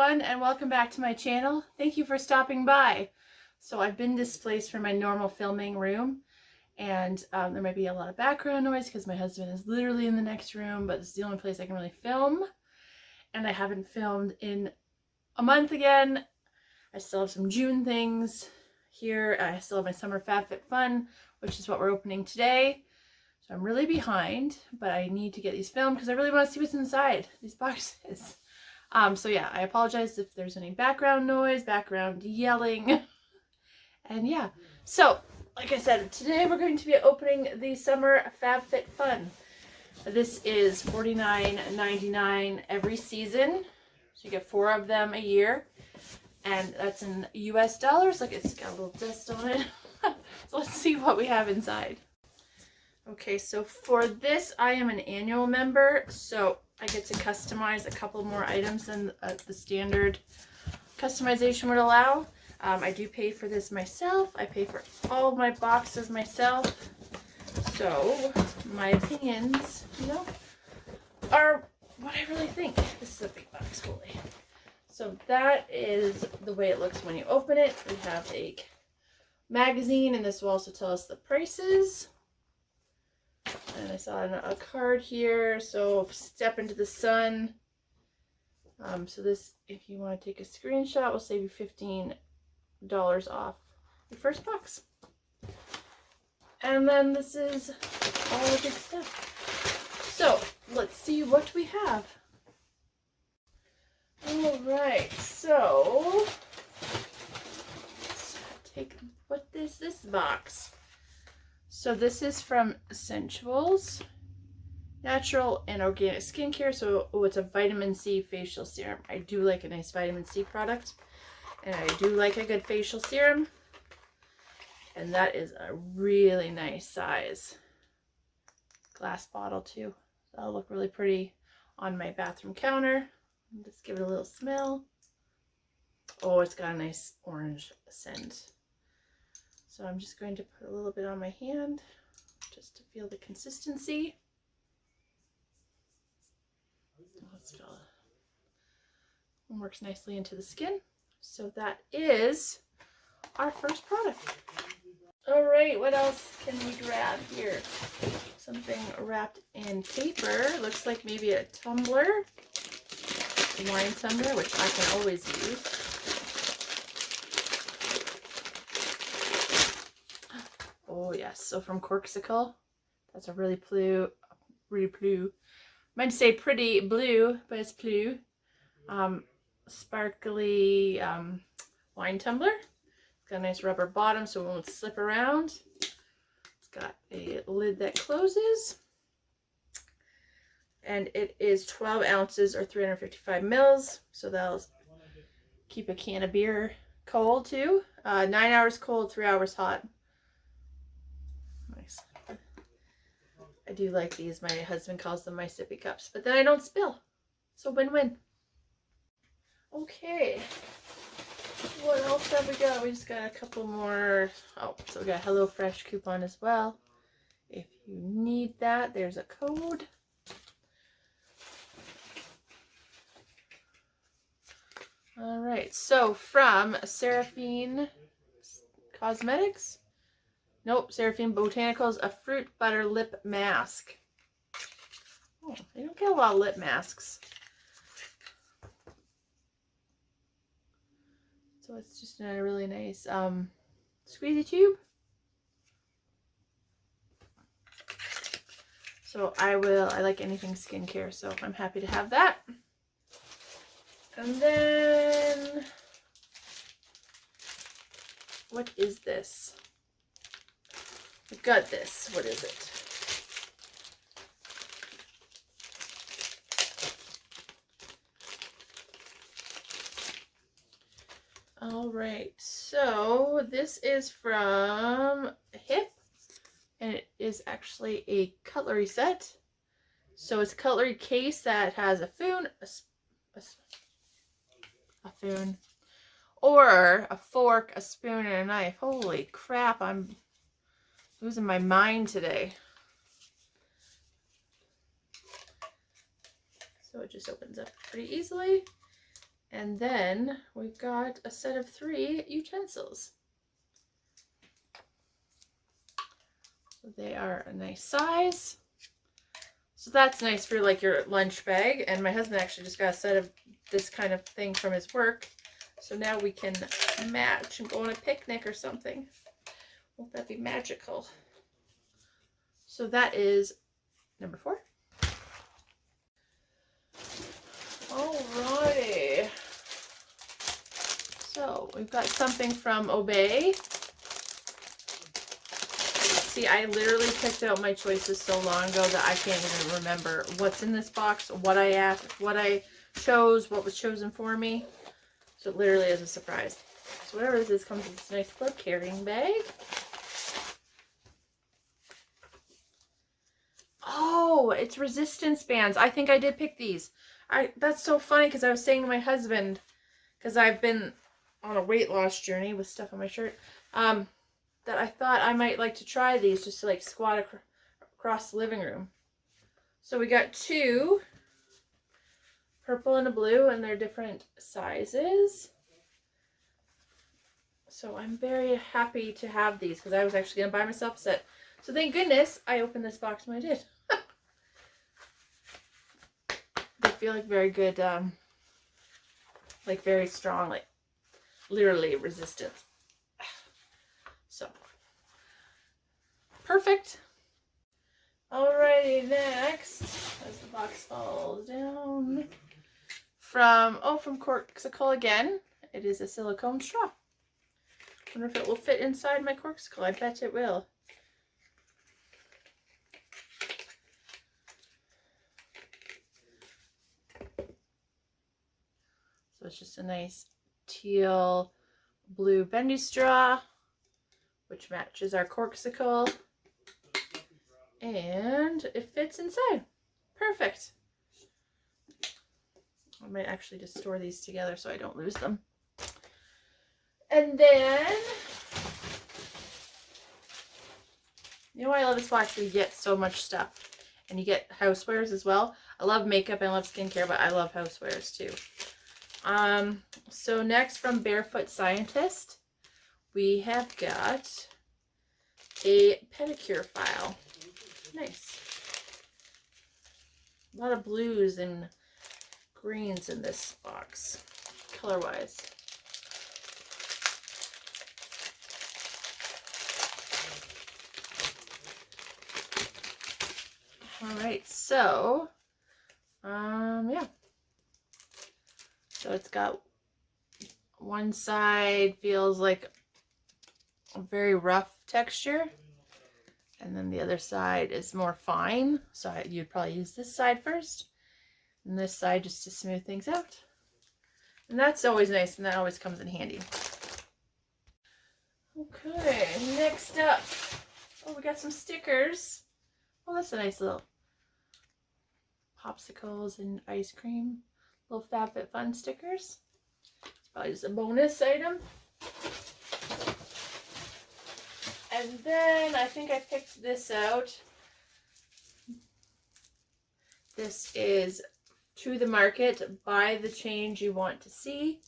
everyone, and welcome back to my channel. Thank you for stopping by. So I've been displaced from my normal filming room, and there might be a lot of background noise because my husband is literally in the next room, but this is the only place I can really film. And I haven't filmed in a month again. I still have some June things here. I still have my summer FABFITFUN, which is what we're opening today. So I'm really behind, but I need to get these filmed because I really want to see what's inside these boxes. So yeah, I apologize if there's any background noise, background yelling. And yeah, so like I said, today we're going to be opening the summer FABFITFUN. This is $49.99 every season. So you get 4 of them a year. And that's in US dollars. Like, it's got a little dust on it. So let's see what we have inside. Okay, so for this, I am an annual member, so I get to customize a couple more items than the standard customization would allow. I do pay for this myself. I pay for all of my boxes myself. So my opinions, you know, are what I really think. This is a big box, holy. So that is the way it looks when you open it. We have a magazine, and this will also tell us the prices. And I saw a card here, so step into the sun. So this, if you want to take a screenshot, will save you $15 off your first box. And then this is all the good stuff. So let's see what we have. All right, so let's take, what is this box? So this is from Sensuals, natural and organic skincare. So it's a vitamin C facial serum. I do like a nice vitamin C product, and I do like a good facial serum. And that is a really nice size glass bottle too. That'll look really pretty on my bathroom counter. Just give it a little smell. Oh, it's got a nice orange scent. So I'm just going to put a little bit on my hand just to feel the consistency. Let's feel it. It works nicely into the skin. So that is our first product. All right, what else can we grab here? Something wrapped in paper. Looks like maybe a tumbler, a wine tumbler, which I can always use. Oh yes, so from Corksicle. That's a really blue, I meant to say pretty blue, but it's blue. Sparkly wine tumbler. It's got a nice rubber bottom so it won't slip around. It's got a lid that closes. And it is 12 ounces or 355 mils. So that'll keep a can of beer cold too. 9 hours cold, 3 hours hot. Nice. I do like these. My husband calls them my sippy cups, but then I don't spill. So win-win. Okay. What else have we got? We just got a couple more. Oh, so we got a HelloFresh coupon as well. If you need that, there's a code. All right. So from Seraphine Cosmetics. Nope, Seraphine Botanicals, a fruit butter lip mask. Oh, they don't get a lot of lip masks. So it's just in a really nice squeezy tube. So I like anything skincare, so I'm happy to have that. And then, what is this? I've got this. What is it? All right. So this is from Hip, and it is actually a cutlery set. So it's a cutlery case that has a spoon, or a fork, a spoon, and a knife. Holy crap! I'm losing my mind today. So it just opens up pretty easily. And then we've got a set of 3 utensils. So they are a nice size. So that's nice for like your lunch bag. And my husband actually just got a set of this kind of thing from his work. So now we can match and go on a picnic or something. Won't that be magical? So that is number 4. Alrighty. So we've got something from Obey. See, I literally picked out my choices so long ago that I can't even remember what's in this box, what I chose, what was chosen for me. So it literally is a surprise. So whatever this is comes in this nice little carrying bag. Oh, it's resistance bands. I think I did pick these. That's so funny because I was saying to my husband, because I've been on a weight loss journey with stuff on my shirt, that I thought I might like to try these just to like squat across the living room. So we got 2, purple and a blue, and they're different sizes. So I'm very happy to have these because I was actually going to buy myself a set. So thank goodness I opened this box when I did. They feel like very good, like very strong, like literally resistant. So, perfect. Alrighty, next, as the box falls down, from Corksicle again, it is a silicone straw. I wonder if it will fit inside my Corksicle. I bet it will. So it's just a nice teal blue bendy straw, which matches our Corksicle, and it fits inside. Perfect. I might actually just store these together so I don't lose them. And then, you know why I love this box? You get so much stuff, and you get housewares as well. I love makeup and I love skincare, but I love housewares too. So next from Barefoot Scientist, we have got a Pedicure File. Nice. A lot of blues and greens in this box, color-wise. Alright, so, yeah. So it's got one side feels like a very rough texture, and then the other side is more fine. So you'd probably use this side first, and this side just to smooth things out. And that's always nice, and that always comes in handy. Okay, next up, oh, we got some stickers. Oh, that's a nice little popsicles and ice cream. Little FABFITFUN stickers. It's probably just a bonus item. And then I think I picked this out. This is To the Market, Buy the Change You Want to See.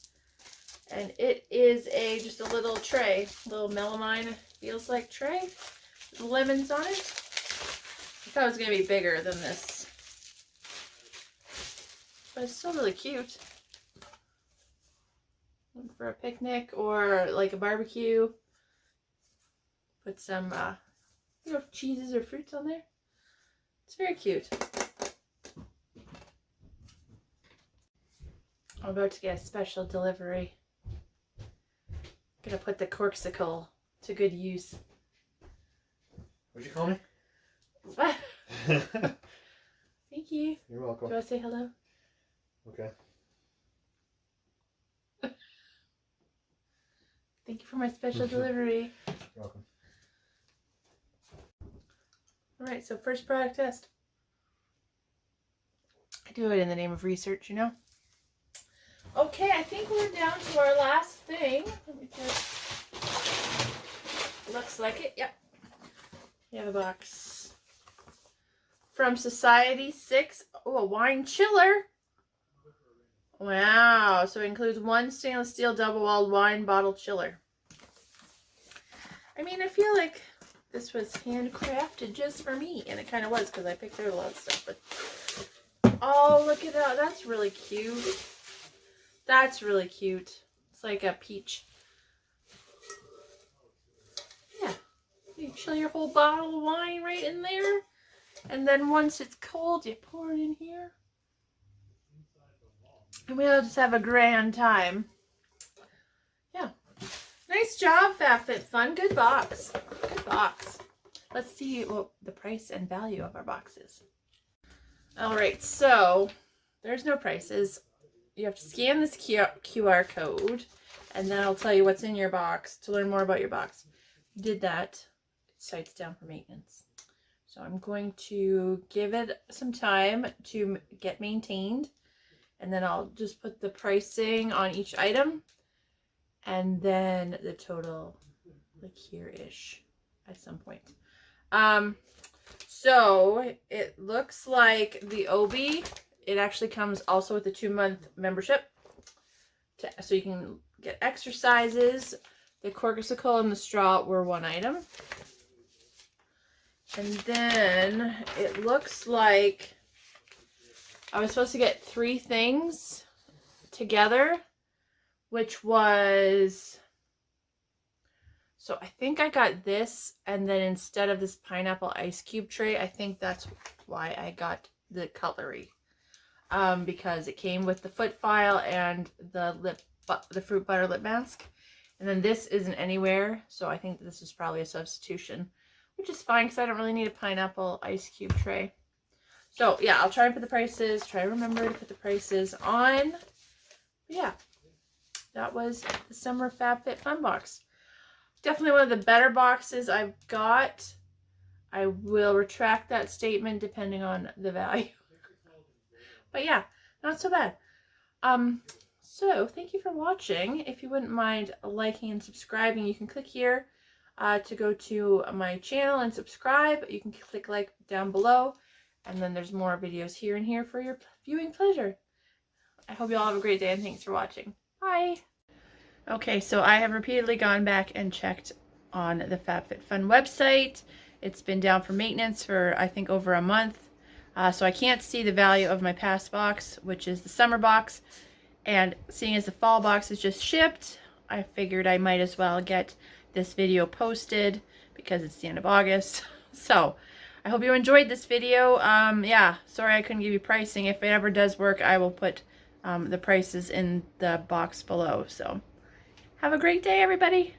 And it is just a little tray, little melamine feels like tray with lemons on it. I thought it was going to be bigger than this. But it's still really cute. For a picnic or like a barbecue. Put some cheeses or fruits on there. It's very cute. I'm about to get a special delivery. I'm gonna put the Corksicle to good use. What'd you call me? Thank you. You're welcome. Do I say hello? Okay. Thank you for my special delivery. You're welcome. Alright, so first product test. I do it in the name of research, you know? Okay, I think we're down to our last thing. Let me just... Looks like it, yep. We have a box. From Society 6. Oh, a wine chiller. Wow. So it includes one stainless steel double-walled wine bottle chiller. I mean, I feel like this was handcrafted just for me. And it kind of was because I picked out a lot of stuff. But oh, look at that. That's really cute. That's really cute. It's like a peach. Yeah. You chill your whole bottle of wine right in there. And then once it's cold, you pour it in here. And we'll just have a grand time. Yeah. Nice job, FABFITFUN. Good box. Good box. Let's see what the price and value of our box is. Alright, so there's no prices. You have to scan this QR code, and then I'll tell you what's in your box to learn more about your box. You did that. It sites down for maintenance. So I'm going to give it some time to get maintained, and then I'll just put the pricing on each item, and then the total, like here-ish at some point. So it looks like the Obi, it actually comes also with a 2-month membership, so you can get exercises. The Corksicle and the straw were one item. And then it looks like I was supposed to get 3 things together, which was, so I think I got this, and then instead of this pineapple ice cube tray, I think that's why I got the cutlery. Because it came with the foot file and the fruit butter lip mask. And then this isn't anywhere, so I think this is probably a substitution, which is fine because I don't really need a pineapple ice cube tray. So yeah, I'll try and put the prices, try to remember to put the prices on. But yeah, that was the summer FABFITFUN box. Definitely one of the better boxes I've got. I will retract that statement depending on the value. But yeah, not so bad. So thank you for watching. If you wouldn't mind liking and subscribing, you can click here to go to my channel and subscribe. You can click like down below, and then there's more videos here and here for your viewing pleasure. I hope you all have a great day, and thanks for watching. Bye! Okay, so I have repeatedly gone back and checked on the FABFITFUN website. It's been down for maintenance for, I think, over a month. So I can't see the value of my past box, which is the summer box. And seeing as the fall box is just shipped, I figured I might as well get this video posted because it's the end of August. So I hope you enjoyed this video. Yeah, sorry I couldn't give you pricing. If it ever does work, I will put the prices in the box below. So have a great day, everybody.